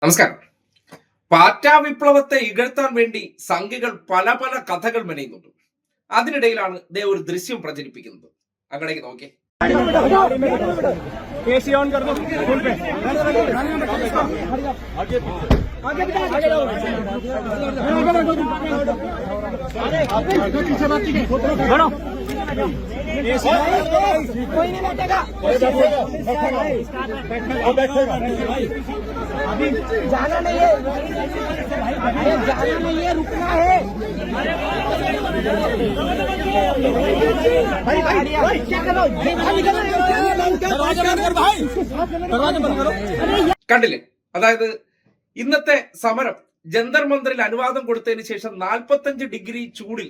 നമസ്കാരം. പാറ്റാ വിപ്ലവത്തെ ഇകഴ്ത്താൻ വേണ്ടി സംഘികൾ പല പല കഥകൾ മെനയുന്നുണ്ട്. അതിനിടയിലാണ് ദേ ഒരു ദൃശ്യം പ്രചരിപ്പിക്കുന്നത്. അങ്ങടേക്ക് നോക്കേ. कोई नहीं बैठेगा, अभी जाना नहीं है, अरे जाना नहीं है, रुकना है भाई। भाई क्या करो, കണ്ടില്ലേ? അതായത് ഇന്നത്തെ സമരം ജന്തർ മന്ദിറിൽ അനുവാദം കൊടുത്തതിന് ശേഷം 45 ഡിഗ്രി ചൂടിൽ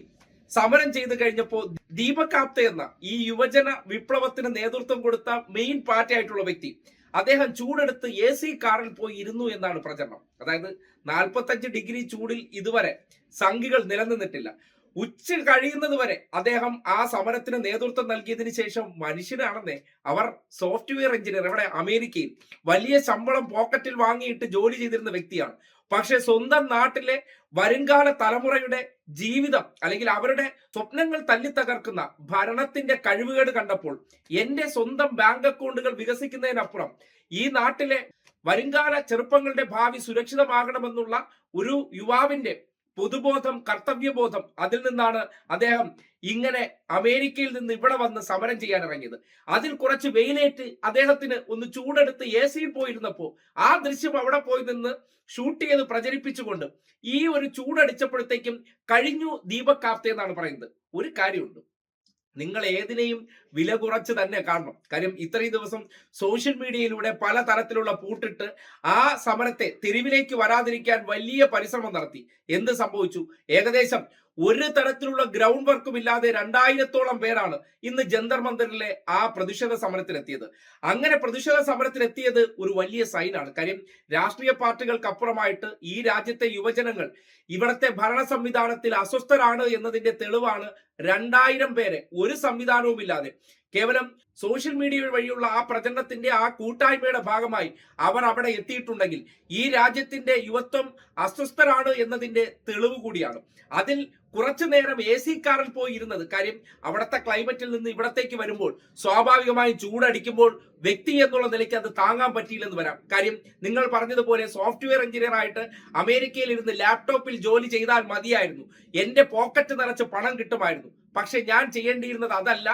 സമരം ചെയ്തു കഴിഞ്ഞപ്പോൾ ദീപക് ആപ്തെ എന്ന ഈ യുവജന വിപ്ലവത്തിന് നേതൃത്വം കൊടുത്ത മെയിൻ പാർട്ടി ആയിട്ടുള്ള വ്യക്തി അദ്ദേഹം ചൂടെടുത്ത് AC കാറിൽ പോയി ഇരുന്നു എന്നാണ് പ്രചരണം. അതായത് 45 ഡിഗ്രി ചൂടിൽ ഇതുവരെ സംഘികൾ നിലനിന്നിട്ടില്ല. ഉച്ച കഴിയുന്നത് വരെ അദ്ദേഹം ആ സമരത്തിന് നേതൃത്വം നൽകിയതിന് ശേഷം മനുഷ്യനാണെന്നേ. അവർ സോഫ്റ്റ്വെയർ എഞ്ചിനീയർ, ഇവിടെ അമേരിക്കയിൽ വലിയ ശമ്പളം പോക്കറ്റിൽ വാങ്ങിയിട്ട് ജോലി ചെയ്തിരുന്ന വ്യക്തിയാണ്. പക്ഷെ സ്വന്തം നാട്ടിലെ വരുംകാല തലമുറയുടെ ജീവിതം അല്ലെങ്കിൽ അവരുടെ സ്വപ്നങ്ങൾ തല്ലിത്തകർക്കുന്ന ഭരണത്തിന്റെ കഴിവുകേട് കണ്ടപ്പോൾ എന്റെ സ്വന്തം ബാങ്ക് അക്കൗണ്ടുകൾ വികസിക്കുന്നതിനപ്പുറം ഈ നാട്ടിലെ വരുംകാല ചെറുപ്പങ്ങളുടെ ഭാവി സുരക്ഷിതമാകണമെന്നുള്ള ഒരു യുവാവിന്റെ പൊതുബോധം, കർത്തവ്യബോധം, അതിൽ നിന്നാണ് അദ്ദേഹം ഇങ്ങനെ അമേരിക്കയിൽ നിന്ന് ഇവിടെ വന്ന് സമരം ചെയ്യാൻ ഇറങ്ങിയത്. അതിൽ കുറച്ച് വെയിലേറ്റ് അദ്ദേഹത്തിന് ഒന്ന് ചൂടെടുത്ത് AC പോയിരുന്നപ്പോ ആ ദൃശ്യം അവിടെ പോയി നിന്ന് ഷൂട്ട് ചെയ്ത് പ്രചരിപ്പിച്ചുകൊണ്ട് ഈ ഒരു ചൂടടിച്ചപ്പോഴത്തേക്കും കഴിഞ്ഞു ദീപക് ആപ്തെ എന്നാണ് പറയുന്നത്. ഒരു കാര്യമുണ്ട്, നിങ്ങൾ ഏതിനെയും വില കുറച്ച് തന്നെ കാണണം. കാര്യം ഇത്രയും ദിവസം സോഷ്യൽ മീഡിയയിലൂടെ പല തരത്തിലുള്ള പൂട്ടിട്ട് ആ സമരത്തെ തെരുവിലേക്ക് വരാതിരിക്കാൻ വലിയ പരിശ്രമം നടത്തി. എന്ത് സംഭവിച്ചു? ഏകദേശം ഒരു തരത്തിലുള്ള ഗ്രൗണ്ട് വർക്കും ഇല്ലാതെ 2000-ഓളം പേരാണ് ഇന്ന് ജന്തർ മന്ദിറിലെ ആ പ്രതിഷേധ സമരത്തിലെത്തിയത്. അങ്ങനെ പ്രതിഷേധ സമരത്തിലെത്തിയത് ഒരു വലിയ സൈനാണ്. കാര്യം രാഷ്ട്രീയ പാർട്ടികൾക്കപ്പുറമായിട്ട് ഈ രാജ്യത്തെ യുവജനങ്ങൾ ഇവിടത്തെ ഭരണ സംവിധാനത്തിൽ അസ്വസ്ഥരാണ് എന്നതിന്റെ തെളിവാണ് 2000 പേരെ ഒരു സംവിധാനവും ഇല്ലാതെ കേവലം സോഷ്യൽ മീഡിയ വഴിയുള്ള ആ പ്രചരണത്തിന്റെ ആ കൂട്ടായ്മയുടെ ഭാഗമായി അവർ അവിടെ എത്തിയിട്ടുണ്ടെങ്കിൽ ഈ രാജ്യത്തിന്റെ യുവത്വം അസ്വസ്ഥരാണ് എന്നതിന്റെ തെളിവ് കൂടിയാണ്. അതിൽ കുറച്ചു നേരം AC കാറിൽ പോയി ഇരുന്നത്. കാര്യം അവിടുത്തെ ക്ലൈമറ്റിൽ നിന്ന് ഇവിടത്തേക്ക് വരുമ്പോൾ സ്വാഭാവികമായും ചൂടടിക്കുമ്പോൾ വ്യക്തി എന്നുള്ള നിലയ്ക്ക് അത് താങ്ങാൻ പറ്റിയില്ലെന്ന് വരാം. കാര്യം നിങ്ങൾ പറഞ്ഞതുപോലെ സോഫ്റ്റ്വെയർ എഞ്ചിനീയർ ആയിട്ട് അമേരിക്കയിൽ ഇരുന്ന് ലാപ്ടോപ്പിൽ ജോലി ചെയ്താൽ മതിയായിരുന്നു, എന്റെ പോക്കറ്റ് നിറച്ച് പണം കിട്ടുമായിരുന്നു. പക്ഷെ ഞാൻ ചെയ്യേണ്ടിയിരുന്നത് അതല്ല.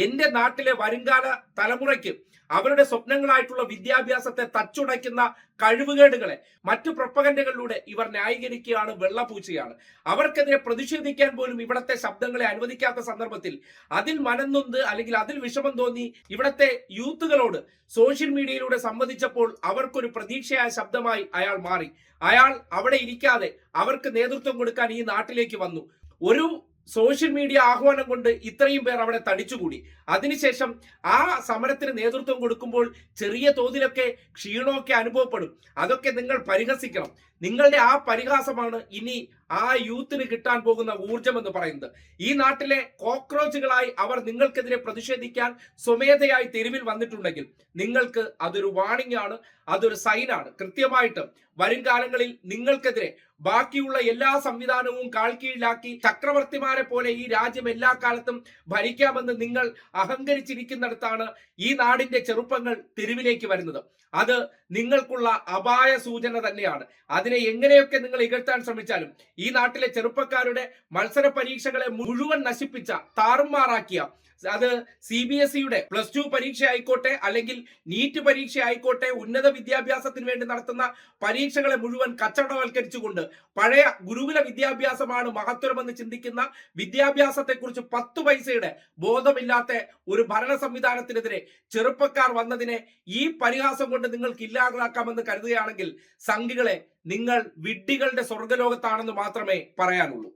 എന്റെ നാട്ടിലെ വരുംകാല തലമുറയ്ക്ക് അവരുടെ സ്വപ്നങ്ങളായിട്ടുള്ള വിദ്യാഭ്യാസത്തെ തച്ചുടയ്ക്കുന്ന കഴിവുകേടുകളെ മറ്റു പ്രൊപ്പഗൻഡകളിലൂടെ ഇവർ ന്യായീകരിക്കുകയാണ്, വെള്ളപൂച്ചയാണ്. അവർക്കെതിരെ പ്രതിഷേധിക്കാൻ പോലും ഇവിടത്തെ ശബ്ദങ്ങളെ അനുവദിക്കാത്ത സന്ദർഭത്തിൽ അതിൽ മനംനൊന്ത് അല്ലെങ്കിൽ അതിൽ വിഷമം തോന്നി ഇവിടത്തെ യൂത്തുകളോട് സോഷ്യൽ മീഡിയയിലൂടെ സംവദിച്ചപ്പോൾ അവർക്കൊരു പ്രതീക്ഷയായ ശബ്ദമായി അയാൾ മാറി. അയാൾ അവിടെ ഇരിക്കാതെ അവർക്ക് നേതൃത്വം കൊടുക്കാൻ ഈ നാട്ടിലേക്ക് വന്നു. ഒരു സോഷ്യൽ മീഡിയ ആഹ്വാനം കൊണ്ട് ഇത്രയും പേർ അവിടെ തടിച്ചുകൂടി. അതിനുശേഷം ആ സമരത്തിന് നേതൃത്വം കൊടുക്കുമ്പോൾ ചെറിയ തോതിലൊക്കെ ക്ഷീണമൊക്കെ അനുഭവപ്പെടും. അതൊക്കെ നിങ്ങൾ പരിഹസിക്കണം. നിങ്ങളുടെ ആ പരിഹാസമാണ് ഇനി ആ യൂത്തിന് കിട്ടാൻ പോകുന്ന ഊർജം എന്ന് പറയുന്നത്. ഈ നാട്ടിലെ കോക്രോച്ചുകളായി അവർ നിങ്ങൾക്കെതിരെ പ്രതിഷേധിക്കാൻ സ്വമേധയായി തെരുവിൽ വന്നിട്ടുണ്ടെങ്കിൽ നിങ്ങൾക്ക് അതൊരു വാണിംഗ് ആണ്, അതൊരു സൈനാണ്. കൃത്യമായിട്ട് വരും കാലങ്ങളിൽ നിങ്ങൾക്കെതിരെ ബാക്കിയുള്ള എല്ലാ സംവിധാനവും കാൽക്കീഴിലാക്കി ചക്രവർത്തിമാരെ പോലെ ഈ രാജ്യം എല്ലാ കാലത്തും ഭരിക്കാമെന്ന് നിങ്ങൾ അഹങ്കരിച്ചിരിക്കുന്നിടത്താണ് ഈ നാടിന്റെ ചെറുപ്പങ്ങൾ തെരുവിലേക്ക് വരുന്നത്. അത് നിങ്ങൾക്കുള്ള അപായ സൂചന തന്നെയാണ്. അതിനെ എങ്ങനെയൊക്കെ നിങ്ങൾ ഇകഴ്ത്താൻ ശ്രമിച്ചാലും ഈ നാട്ടിലെ ചെറുപ്പക്കാരുടെ മത്സര പരീക്ഷകളെ മുഴുവൻ നശിപ്പിച്ച, താറുമാറാക്കിയ, അത് CBSEയുടെ +2 പരീക്ഷ ആയിക്കോട്ടെ അല്ലെങ്കിൽ നീറ്റ് പരീക്ഷ ആയിക്കോട്ടെ, ഉന്നത വിദ്യാഭ്യാസത്തിന് വേണ്ടി നടത്തുന്ന പരീക്ഷകളെ മുഴുവൻ കച്ചവടവൽക്കരിച്ചുകൊണ്ട് പഴയ ഗുരുകുല വിദ്യാഭ്യാസമാണ് മഹത്തരമെന്ന് ചിന്തിക്കുന്ന, വിദ്യാഭ്യാസത്തെക്കുറിച്ച് 10 പൈസയുടെ ബോധമില്ലാത്ത ഒരു ഭരണ സംവിധാനത്തിനെതിരെ ചെറുപ്പക്കാർ വന്നതിനെ ഈ പരിഹാസം കൊണ്ട് നിങ്ങൾക്ക് ഇല്ലാതാക്കാമെന്ന് കരുതുകയാണെങ്കിൽ സംഘികളെ, നിങ്ങൾ വിഡ്ഢികളുടെ സ്വർഗ്ഗലോകത്താണെന്ന് മാത്രമേ പറയാനുള്ളൂ.